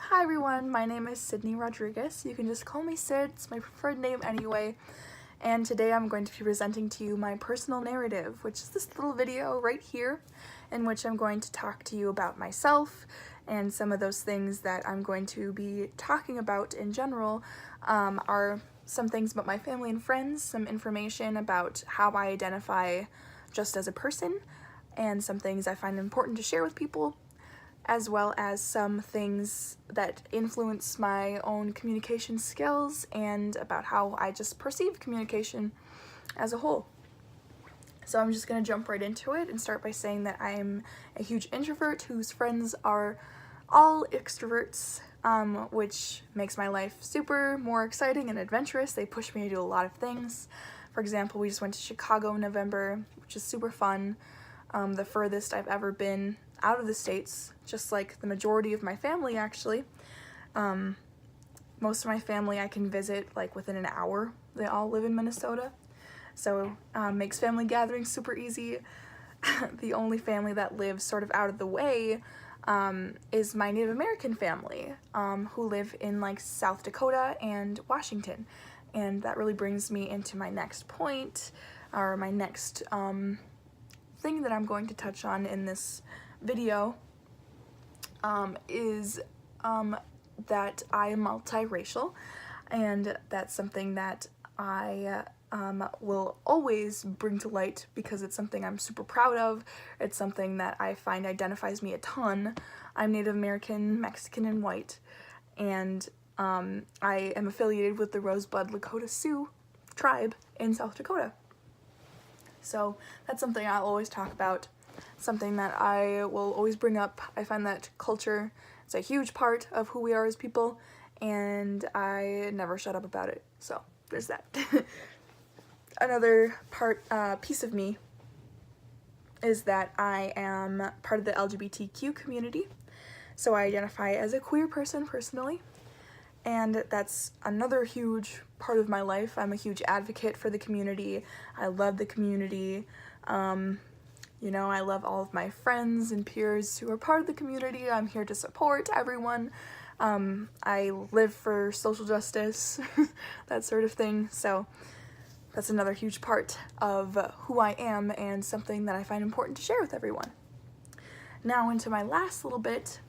Hi everyone, my name is Sydney Rodriguez. You can just call me Sid, it's my preferred name anyway. And today I'm going to be presenting to you my personal narrative, which is this little video right here, in which I'm going to talk to you about myself and some of those things that I'm going to be talking about in general are some things about my family and friends, some information about how I identify just as a person, and some things I find important to share with people, as well as some things that influence my own communication skills and about how I just perceive communication as a whole. So I'm just going to jump right into it and start by saying that I'm a huge introvert whose friends are all extroverts, which makes my life super more exciting and adventurous. They push me to do a lot of things. For example, we just went to Chicago in November, which is super fun. The furthest I've ever been out of the States, just like the majority of my family actually. Most of my family I can visit like within an hour. They all live in Minnesota, so makes family gatherings super easy. The only family that lives sort of out of the way is my Native American family, who live in like South Dakota and Washington. And that really brings me into my next point, or my next thing that I'm going to touch on in this video, is that I am multiracial, and that's something that I will always bring to light because it's something I'm super proud of. It's something that I find identifies me a ton. I'm Native American, Mexican, and white, and I am affiliated with the Rosebud Lakota Sioux tribe in South Dakota. So that's something I'll always talk about, something that I will always bring up. I find that culture is a huge part of who we are as people, and I never shut up about it. So there's that. Another piece of me is that I am part of the LGBTQ community. So I identify as a queer person personally, and that's another huge part of my life. I'm a huge advocate for the community. I love the community. You know, I love all of my friends and peers who are part of the community. I'm here to support everyone. I live for social justice, that sort of thing. So that's another huge part of who I am and something that I find important to share with everyone. Now into my last little bit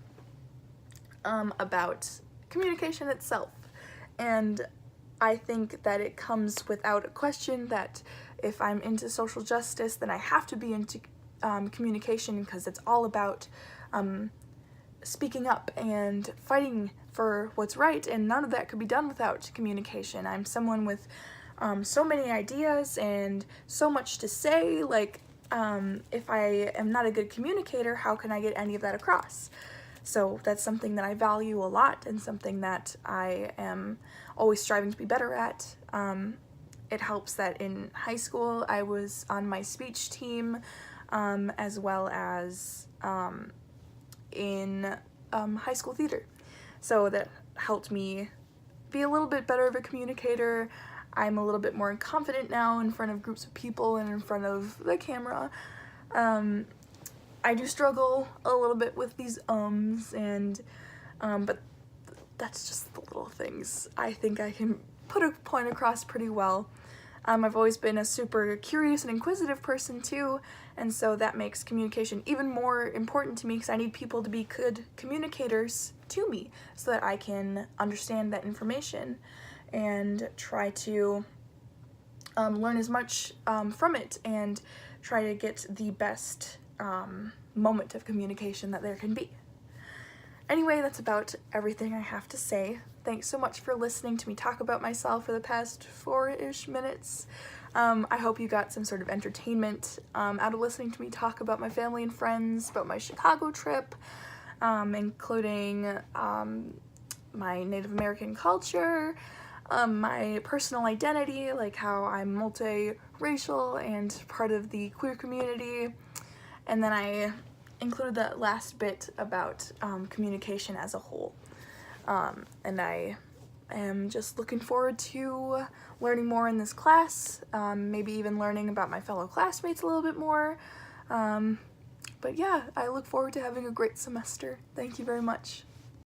about communication itself. And I think that it comes without a question that if I'm into social justice, then I have to be into communication, because it's all about speaking up and fighting for what's right, and none of that could be done without communication. I'm someone with so many ideas and so much to say. Like, if I am not a good communicator, how can I get any of that across? So that's something that I value a lot and something that I am always striving to be better at. It helps that in high school I was on my speech team, as well as in high school theater. So that helped me be a little bit better of a communicator. I'm a little bit more confident now in front of groups of people and in front of the camera. I do struggle a little bit with these and but that's just the little things. I think I can put a point across pretty well. I've always been a super curious and inquisitive person too, and so that makes communication even more important to me, because I need people to be good communicators to me so that I can understand that information and try to learn as much from it and try to get the best moment of communication that there can be. Anyway, that's about everything I have to say. Thanks so much for listening to me talk about myself for the past 4-ish minutes. I hope you got some sort of entertainment out of listening to me talk about my family and friends, about my Chicago trip, including my Native American culture, my personal identity, like how I'm multiracial and part of the queer community, and then I included that last bit about communication as a whole. And I am just looking forward to learning more in this class, maybe even learning about my fellow classmates a little bit more. But yeah, I look forward to having a great semester. Thank you very much.